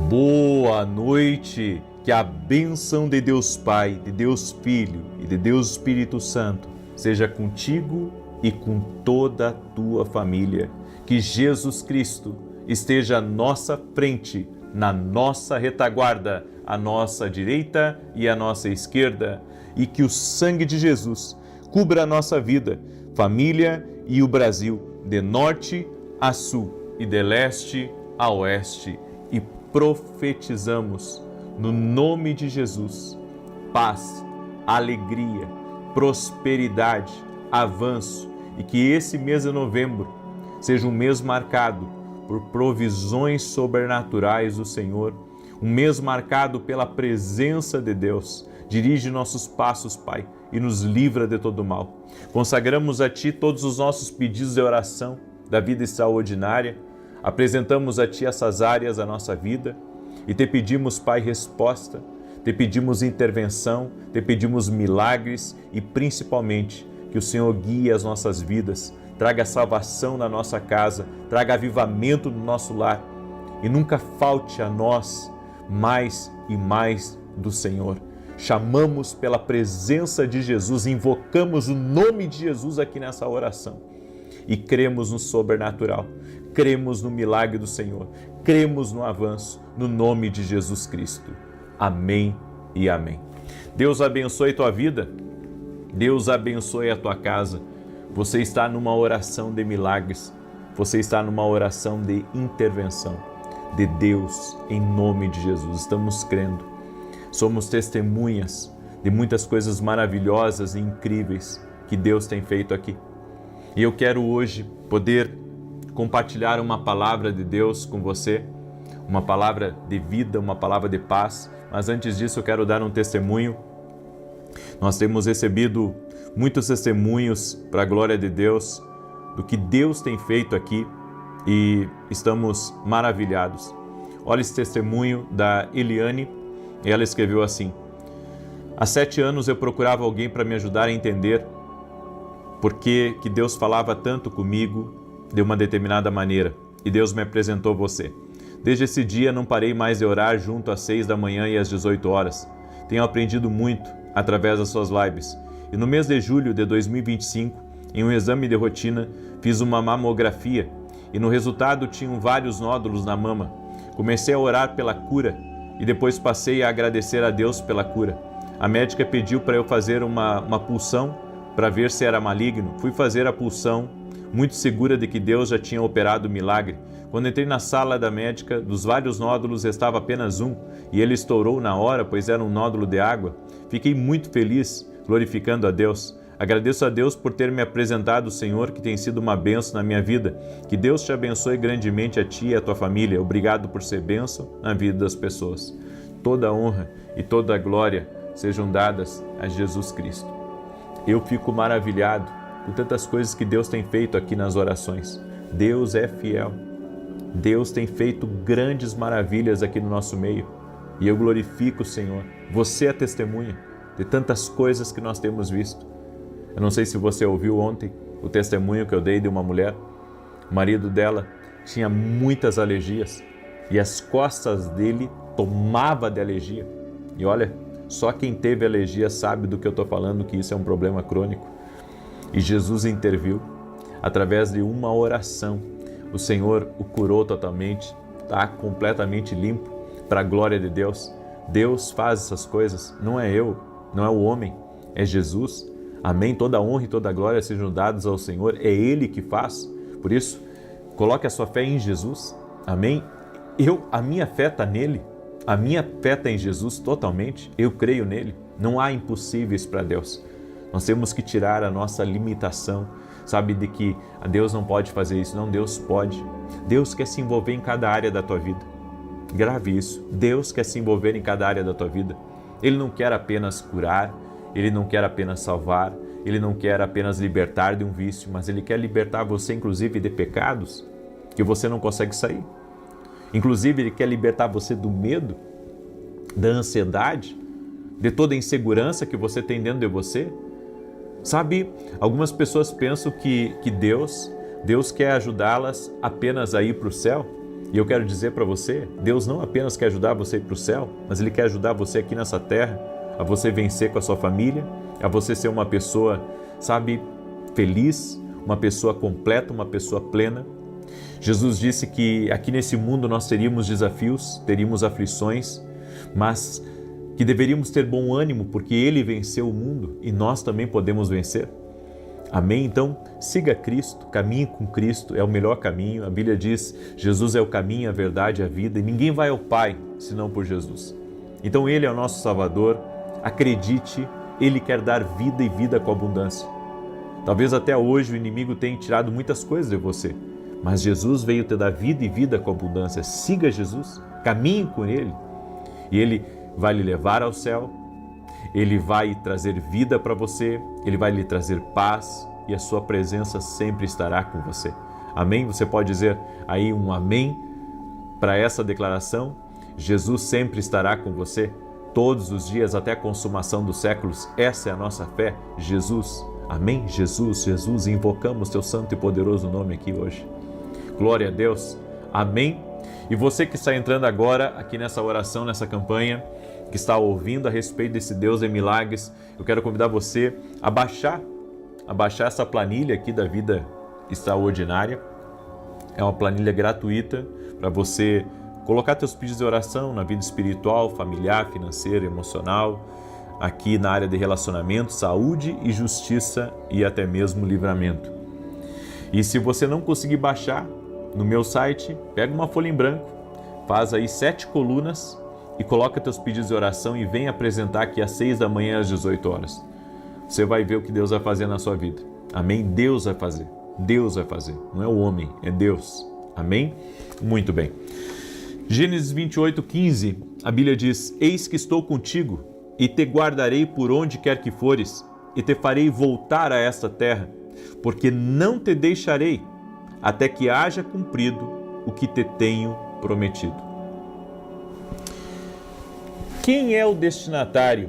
Boa noite, que a bênção de Deus Pai, de Deus Filho e de Deus Espírito Santo seja contigo e com toda a tua família. Que Jesus Cristo esteja à nossa frente, na nossa retaguarda, à nossa direita e à nossa esquerda, e que o sangue de Jesus cubra a nossa vida, família e o Brasil, de norte a sul e de leste a oeste. E profetizamos no nome de Jesus paz, alegria, prosperidade, avanço, e que esse mês de novembro seja um mês marcado por provisões sobrenaturais do Senhor, um mês marcado pela presença de Deus. Dirige nossos passos, Pai, e nos livra de todo mal. Consagramos a Ti todos os nossos pedidos de oração da vida extraordinária. Apresentamos a Ti essas áreas da nossa vida e Te pedimos, Pai, resposta, Te pedimos intervenção, Te pedimos milagres e principalmente que o Senhor guie as nossas vidas, traga salvação na nossa casa, traga avivamento no nosso lar e nunca falte a nós mais e mais do Senhor. Chamamos pela presença de Jesus, invocamos o nome de Jesus aqui nessa oração e cremos no sobrenatural, cremos no milagre do Senhor, cremos no avanço, no nome de Jesus Cristo. Amém e amém. Deus abençoe tua vida, Deus abençoe a tua casa. Você está numa oração de milagres, você está numa oração de intervenção de Deus em nome de Jesus. Estamos crendo. Somos testemunhas de muitas coisas maravilhosas e incríveis que Deus tem feito aqui. E eu quero hoje poder compartilhar uma palavra de Deus com você, uma palavra de vida, uma palavra de paz. Mas antes disso eu quero dar um testemunho. Nós temos recebido muitos testemunhos para a glória de Deus, do que Deus tem feito aqui e estamos maravilhados. Olha esse testemunho da Eliane. Ela escreveu assim: há 7 anos eu procurava alguém para me ajudar a entender por que Deus falava tanto comigo de uma determinada maneira, e Deus me apresentou você. Desde esse dia não parei mais de orar junto às 6 da manhã e às 18 horas. Tenho aprendido muito através das suas lives. E no mês de julho de 2025, em um exame de rotina, fiz uma mamografia e no resultado tinham vários nódulos na mama. Comecei a orar pela cura e depois passei a agradecer a Deus pela cura. A médica pediu para eu fazer uma pulsão para ver se era maligno. Fui fazer a pulsão, muito segura de que Deus já tinha operado o milagre. Quando entrei na sala da médica, dos vários nódulos restava apenas um, e ele estourou na hora, pois era um nódulo de água. Fiquei muito feliz, glorificando a Deus. Agradeço a Deus por ter me apresentado o Senhor, que tem sido uma bênção na minha vida. Que Deus te abençoe grandemente a ti e a tua família. Obrigado por ser bênção na vida das pessoas. Toda a honra e toda a glória sejam dadas a Jesus Cristo. Eu fico maravilhado com tantas coisas que Deus tem feito aqui nas orações. Deus é fiel. Deus tem feito grandes maravilhas aqui no nosso meio. E eu glorifico o Senhor. Você é testemunha de tantas coisas que nós temos visto. Eu não sei se você ouviu ontem o testemunho que eu dei de uma mulher. O marido dela tinha muitas alergias e as costas dele tomava de alergia. E olha, só quem teve alergia sabe do que eu estou falando, que isso é um problema crônico. E Jesus interviu através de uma oração. O Senhor o curou totalmente, está completamente limpo para a glória de Deus. Deus faz essas coisas, não é eu, não é o homem, é Jesus. Amém? Toda a honra e toda a glória sejam dados ao Senhor, é Ele que faz. Por isso, coloque a sua fé em Jesus. Amém? A minha fé está nele, a minha fé está em Jesus totalmente, eu creio nele. Não há impossíveis para Deus. Nós temos que tirar a nossa limitação, sabe, de que Deus não pode fazer isso. Não, Deus pode. Deus quer se envolver em cada área da tua vida. Grave isso. Deus quer se envolver em cada área da tua vida. Ele não quer apenas curar, Ele não quer apenas salvar, Ele não quer apenas libertar de um vício, mas Ele quer libertar você, inclusive, de pecados que você não consegue sair. Inclusive, Ele quer libertar você do medo, da ansiedade, de toda a insegurança que você tem dentro de você. Sabe, algumas pessoas pensam que Deus quer ajudá-las apenas a ir para o céu. E eu quero dizer para você, Deus não apenas quer ajudar você a ir para o céu, mas Ele quer ajudar você aqui nessa terra, a você vencer com a sua família, a você ser uma pessoa, sabe, feliz, uma pessoa completa, uma pessoa plena. Jesus disse que aqui nesse mundo nós teríamos desafios, teríamos aflições, mas que deveríamos ter bom ânimo, porque Ele venceu o mundo e nós também podemos vencer. Amém? Então, siga Cristo, caminhe com Cristo, é o melhor caminho. A Bíblia diz, Jesus é o caminho, a verdade e a vida, e ninguém vai ao Pai senão por Jesus. Então, Ele é o nosso Salvador, acredite, Ele quer dar vida e vida com abundância. Talvez até hoje o inimigo tenha tirado muitas coisas de você, mas Jesus veio te dar vida e vida com abundância. Siga Jesus, caminhe com Ele, e Ele vai lhe levar ao céu, Ele vai trazer vida para você, Ele vai lhe trazer paz e a sua presença sempre estará com você. Amém? Você pode dizer aí um amém para essa declaração? Jesus sempre estará com você, todos os dias até a consumação dos séculos. Essa é a nossa fé, Jesus. Amém? Jesus, Jesus, invocamos Teu santo e poderoso nome aqui hoje. Glória a Deus. Amém? E você que está entrando agora aqui nessa oração, nessa campanha, que está ouvindo a respeito desse Deus de milagres, eu quero convidar você a baixar essa planilha aqui da vida extraordinária. É uma planilha gratuita para você colocar teus pedidos de oração na vida espiritual, familiar, financeira, emocional, aqui na área de relacionamento, saúde e justiça e até mesmo livramento. E se você não conseguir baixar, no meu site, pega uma folha em branco, faz aí 7 colunas e coloca teus pedidos de oração e vem apresentar aqui às 6 da manhã às 18 horas. Você vai ver o que Deus vai fazer na sua vida. Amém? Deus vai fazer. Deus vai fazer. Não é o homem, é Deus. Amém? Muito bem. Gênesis 28:15, a Bíblia diz: Eis que estou contigo e te guardarei por onde quer que fores e te farei voltar a esta terra, porque não te deixarei até que haja cumprido o que te tenho prometido. Quem é o destinatário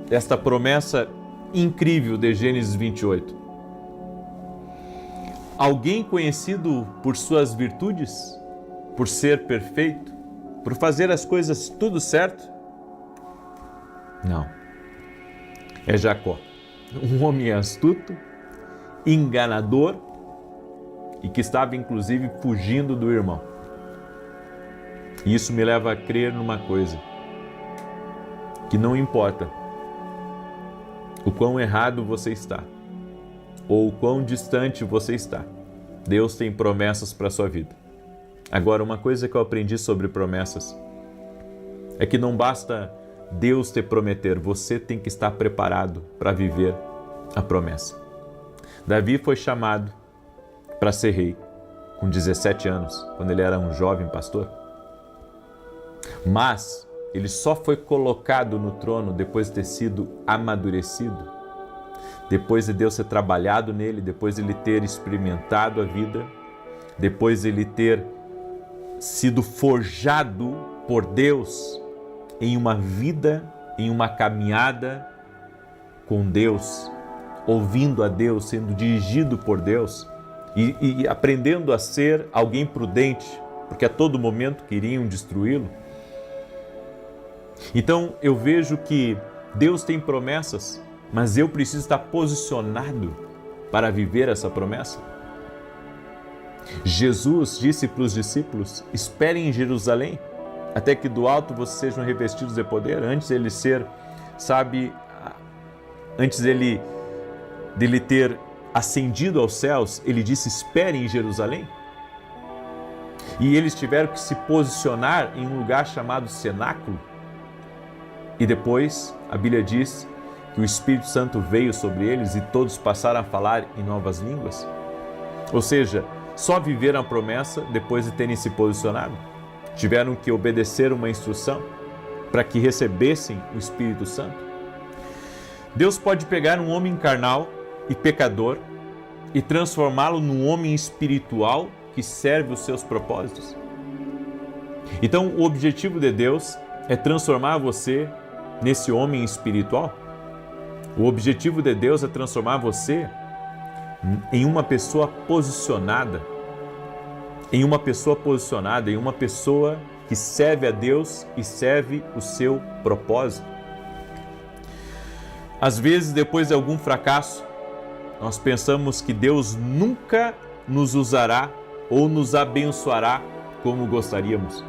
desta promessa incrível de Gênesis 28? Alguém conhecido por suas virtudes, por ser perfeito, por fazer as coisas tudo certo? Não. É Jacó, um homem astuto, enganador e que estava inclusive fugindo do irmão. E isso me leva a crer numa coisa, que não importa o quão errado você está ou o quão distante você está, Deus tem promessas para a sua vida. Agora, uma coisa que eu aprendi sobre promessas é que não basta Deus te prometer, você tem que estar preparado para viver a promessa. Davi foi chamado para ser rei com 17 anos, quando ele era um jovem pastor. Mas ele só foi colocado no trono depois de ter sido amadurecido, depois de Deus ter trabalhado nele, depois de ele ter experimentado a vida, depois de ele ter sido forjado por Deus em uma vida, em uma caminhada com Deus, ouvindo a Deus, sendo dirigido por Deus e aprendendo a ser alguém prudente, porque a todo momento queriam destruí-lo. Então eu vejo que Deus tem promessas, mas eu preciso estar posicionado para viver essa promessa. Jesus disse para os discípulos: esperem em Jerusalém, até que do alto vocês sejam revestidos de poder. Antes ele ser, antes dele ter ascendido aos céus, ele disse: esperem em Jerusalém. E eles tiveram que se posicionar em um lugar chamado cenáculo. E depois a Bíblia diz que o Espírito Santo veio sobre eles e todos passaram a falar em novas línguas. Ou seja, só viveram a promessa depois de terem se posicionado. Tiveram que obedecer uma instrução para que recebessem o Espírito Santo. Deus pode pegar um homem carnal e pecador e transformá-lo num homem espiritual que serve os seus propósitos. Então, o objetivo de Deus é transformar você nesse homem espiritual. O objetivo de Deus é transformar você em uma pessoa posicionada, em uma pessoa posicionada, em uma pessoa que serve a Deus e serve o seu propósito. Às vezes, depois de algum fracasso, nós pensamos que Deus nunca nos usará ou nos abençoará como gostaríamos.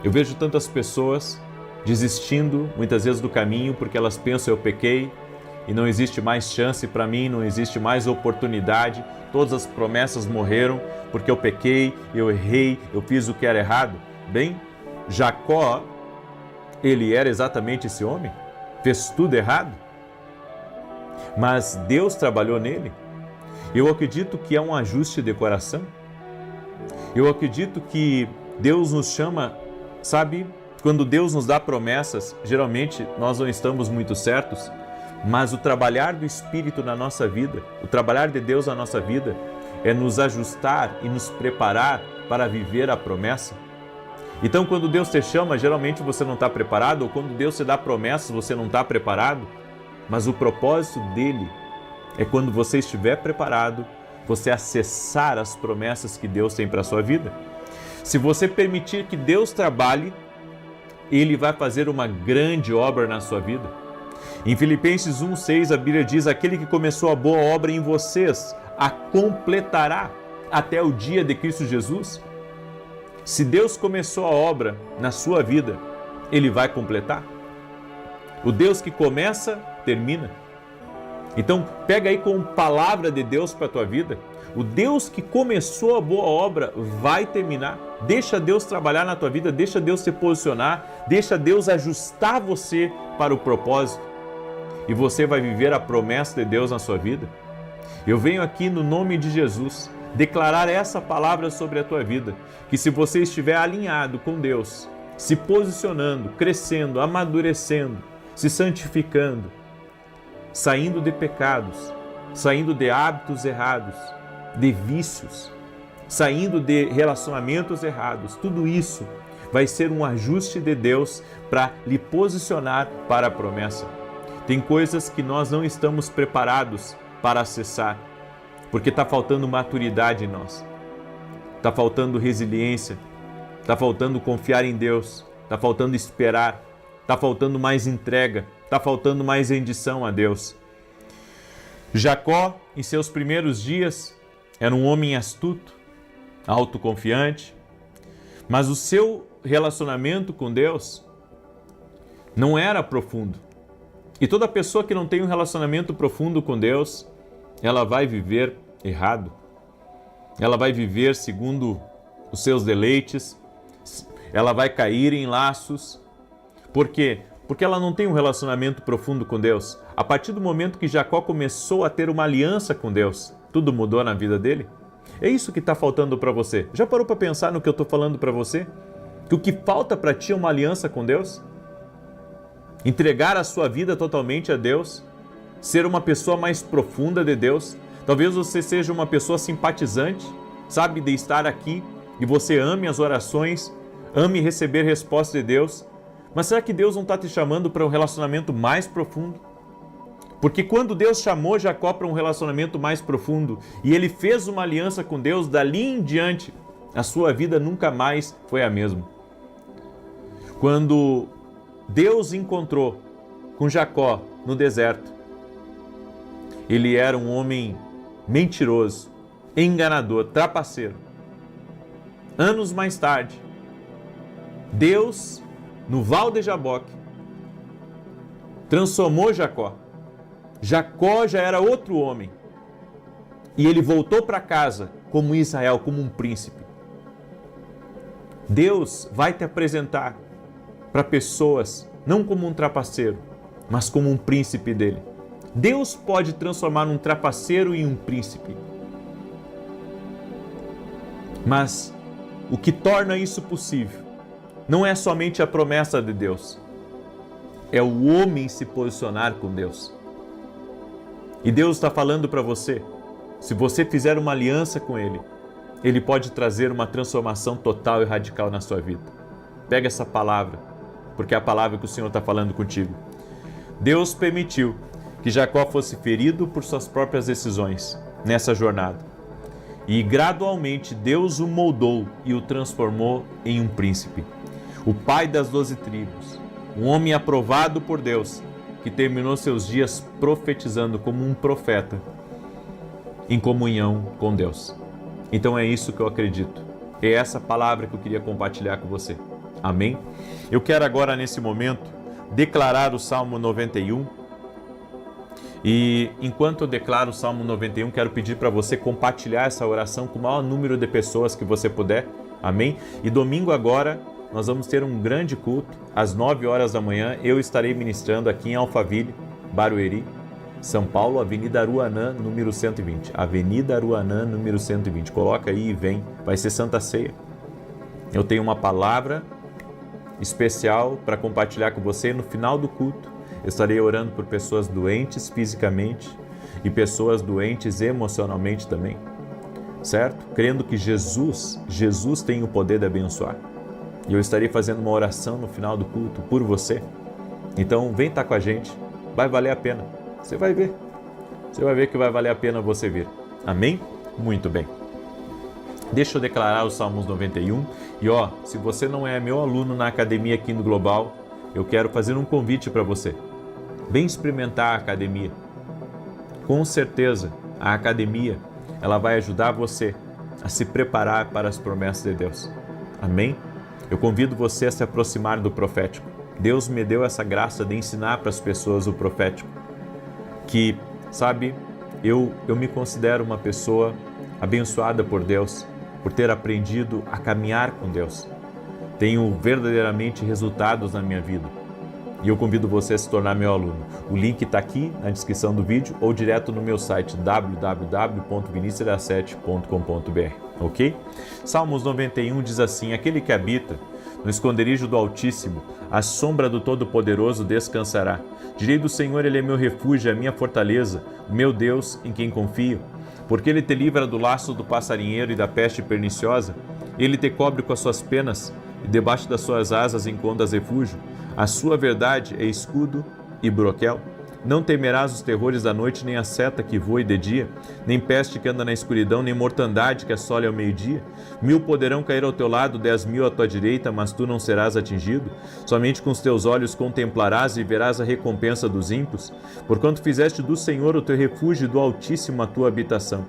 Eu vejo tantas pessoas desistindo muitas vezes do caminho porque elas pensam: eu pequei e não existe mais chance para mim, não existe mais oportunidade, todas as promessas morreram porque eu pequei, eu errei, eu fiz o que era errado. Bem, Jacó, ele era exatamente esse homem, fez tudo errado, mas Deus trabalhou nele. Eu acredito que é um ajuste de coração. Eu acredito que Deus nos chama, sabe, quando Deus nos dá promessas, geralmente nós não estamos muito certos, mas o trabalhar do Espírito na nossa vida, o trabalhar de Deus na nossa vida, é nos ajustar e nos preparar para viver a promessa. Então, quando Deus te chama, geralmente você não está preparado, ou quando Deus te dá promessas, você não está preparado, mas o propósito dele é quando você estiver preparado, você acessar as promessas que Deus tem para a sua vida. Se você permitir que Deus trabalhe, Ele vai fazer uma grande obra na sua vida. Em Filipenses 1:6, a Bíblia diz: aquele que começou a boa obra em vocês, a completará até o dia de Cristo Jesus. Se Deus começou a obra na sua vida, Ele vai completar. O Deus que começa, termina. Então, pega aí como palavra de Deus para a tua vida. O Deus que começou a boa obra vai terminar. Deixa Deus trabalhar na tua vida, deixa Deus te posicionar, deixa Deus ajustar você para o propósito. E você vai viver a promessa de Deus na sua vida. Eu venho aqui no nome de Jesus declarar essa palavra sobre a tua vida, que se você estiver alinhado com Deus, se posicionando, crescendo, amadurecendo, se santificando, saindo de pecados, saindo de hábitos errados, de vícios, saindo de relacionamentos errados, tudo isso vai ser um ajuste de Deus para lhe posicionar para a promessa. Tem coisas que nós não estamos preparados para acessar, porque está faltando maturidade em nós, está faltando resiliência, está faltando confiar em Deus, está faltando esperar, está faltando mais entrega, está faltando mais rendição a Deus. Jacó, em seus primeiros dias, era um homem astuto, autoconfiante, mas o seu relacionamento com Deus não era profundo. E toda pessoa que não tem um relacionamento profundo com Deus, ela vai viver errado. Ela vai viver segundo os seus deleites, ela vai cair em laços. Por quê? Porque ela não tem um relacionamento profundo com Deus. A partir do momento que Jacó começou a ter uma aliança com Deus, tudo mudou na vida dele. É isso que está faltando para você. Já parou para pensar no que eu estou falando para você? Que o que falta para ti é uma aliança com Deus? Entregar a sua vida totalmente a Deus? Ser uma pessoa mais profunda de Deus? Talvez você seja uma pessoa simpatizante, sabe, de estar aqui e você ame as orações, ame receber respostas de Deus. Mas será que Deus não está te chamando para um relacionamento mais profundo? Porque quando Deus chamou Jacó para um relacionamento mais profundo e ele fez uma aliança com Deus, dali em diante, a sua vida nunca mais foi a mesma. Quando Deus encontrou com Jacó no deserto, ele era um homem mentiroso, enganador, trapaceiro. Anos mais tarde, Deus, no Val de Jaboque, transformou Jacó. Jacó já era outro homem. E ele voltou para casa como Israel, como um príncipe. Deus vai te apresentar para pessoas, não como um trapaceiro, mas como um príncipe dele. Deus pode transformar um trapaceiro em um príncipe. Mas o que torna isso possível não é somente a promessa de Deus, é o homem se posicionar com Deus. E Deus está falando para você, se você fizer uma aliança com Ele, Ele pode trazer uma transformação total e radical na sua vida. Pega essa palavra, porque é a palavra que o Senhor está falando contigo. Deus permitiu que Jacó fosse ferido por suas próprias decisões nessa jornada. E gradualmente Deus o moldou e o transformou em um príncipe. O pai das 12 tribos, um homem aprovado por Deus, que terminou seus dias profetizando como um profeta, em comunhão com Deus. Então é isso que eu acredito. É essa palavra que eu queria compartilhar com você. Amém? Eu quero agora, nesse momento, declarar o Salmo 91. E enquanto eu declaro o Salmo 91, quero pedir para você compartilhar essa oração com o maior número de pessoas que você puder. Amém? E domingo agora nós vamos ter um grande culto. Às 9 horas da manhã eu estarei ministrando aqui em Alphaville, Barueri, São Paulo, Avenida Aruanã, número 120. Avenida Aruanã, número 120. Coloca aí e vem. Vai ser Santa Ceia. Eu tenho uma palavra especial para compartilhar com você no final do culto. Eu estarei orando por pessoas doentes fisicamente e pessoas doentes emocionalmente também, certo? Crendo que Jesus tem o poder de abençoar. E eu estarei fazendo uma oração no final do culto por você. Então vem estar com a gente, vai valer a pena. Você vai ver que vai valer a pena você vir. Amém? Muito bem. Deixa eu declarar os Salmos 91. E se você não é meu aluno na academia aqui no Global, eu quero fazer um convite para você. Vem experimentar a academia. Com certeza, a academia, ela vai ajudar você a se preparar para as promessas de Deus. Amém? Eu convido você a se aproximar do profético. Deus me deu essa graça de ensinar para as pessoas o profético. Que, sabe, eu me considero uma pessoa abençoada por Deus, por ter aprendido a caminhar com Deus. Tenho verdadeiramente resultados na minha vida. E eu convido você a se tornar meu aluno. O link está aqui na descrição do vídeo ou direto no meu site www.vinicius17.com.br, ok? Salmos 91 diz assim: aquele que habita no esconderijo do Altíssimo, à sombra do Todo-Poderoso descansará. Direi do Senhor, Ele é meu refúgio, a minha fortaleza, o meu Deus em quem confio. Porque Ele te livra do laço do passarinheiro e da peste perniciosa. Ele te cobre com as suas penas e debaixo das suas asas encontras refúgio. A sua verdade é escudo e broquel. Não temerás os terrores da noite, nem a seta que voe de dia, nem peste que anda na escuridão, nem mortandade que assole ao meio-dia. 1000 poderão cair ao teu lado, 10.000 à tua direita, mas tu não serás atingido. Somente com os teus olhos contemplarás e verás a recompensa dos ímpios, porquanto fizeste do Senhor o teu refúgio e do Altíssimo a tua habitação.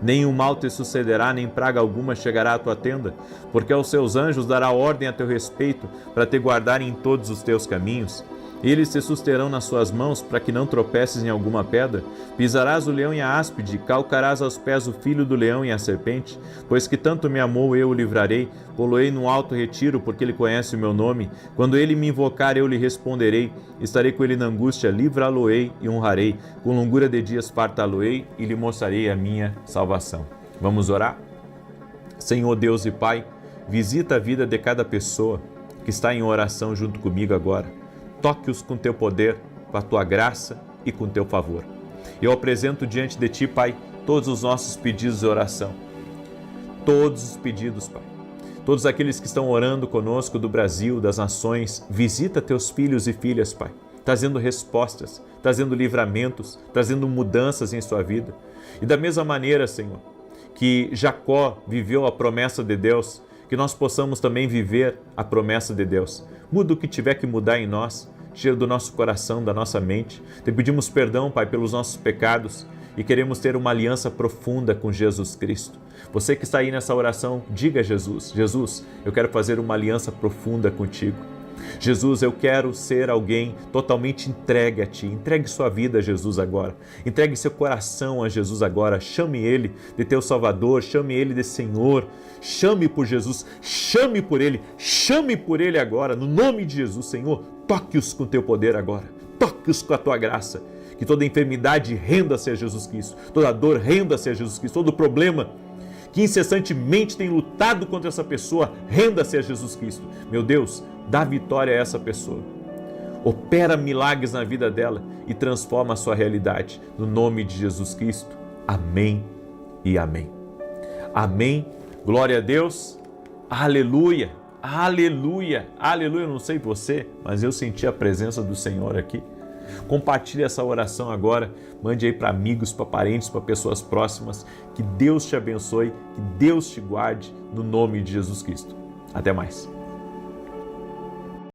Nenhum mal te sucederá, nem praga alguma chegará à tua tenda, porque aos seus anjos dará ordem a teu respeito, para te guardarem em todos os teus caminhos. Eles te susterão nas suas mãos, para que não tropeces em alguma pedra. Pisarás o leão e a áspide, calcarás aos pés o filho do leão e a serpente. Pois que tanto me amou, eu o livrarei, pô-lo-ei num alto retiro, porque ele conhece o meu nome. Quando ele me invocar, eu lhe responderei. Estarei com ele na angústia, livrá-lo-ei e honrarei. Com longura de dias fartá-lo-ei e lhe mostrarei a minha salvação. Vamos orar? Senhor Deus e Pai, visita a vida de cada pessoa que está em oração junto comigo agora. Toque-os com teu poder, com a tua graça e com teu favor. Eu apresento diante de ti, Pai, todos os nossos pedidos de oração. Todos os pedidos, Pai. Todos aqueles que estão orando conosco do Brasil, das nações, visita teus filhos e filhas, Pai, trazendo respostas, trazendo livramentos, trazendo mudanças em sua vida. E da mesma maneira, Senhor, que Jacó viveu a promessa de Deus, que nós possamos também viver a promessa de Deus. Muda o que tiver que mudar em nós, tira do nosso coração, da nossa mente. Te pedimos perdão, Pai, pelos nossos pecados e queremos ter uma aliança profunda com Jesus Cristo. Você que está aí nessa oração, diga a Jesus: Jesus, eu quero fazer uma aliança profunda contigo. Jesus, eu quero ser alguém totalmente entregue a Ti. Entregue sua vida a Jesus agora. Entregue seu coração a Jesus agora. Chame Ele de teu Salvador. Chame Ele de Senhor. Chame por Jesus. Chame por Ele. Chame por Ele agora. No nome de Jesus, Senhor, toque-os com teu poder agora. Toque-os com a tua graça. Que toda enfermidade renda-se a Jesus Cristo. Toda dor renda-se a Jesus Cristo. Todo problema que incessantemente tem lutado contra essa pessoa, renda-se a Jesus Cristo. Meu Deus, dá vitória a essa pessoa. Opera milagres na vida dela e transforma a sua realidade. No nome de Jesus Cristo. Amém e amém. Amém. Glória a Deus. Aleluia. Aleluia. Aleluia. Eu não sei você, mas eu senti a presença do Senhor aqui. Compartilhe essa oração agora, mande aí para amigos, para parentes, para pessoas próximas. Que Deus te abençoe, que Deus te guarde, no nome de Jesus Cristo. Até mais.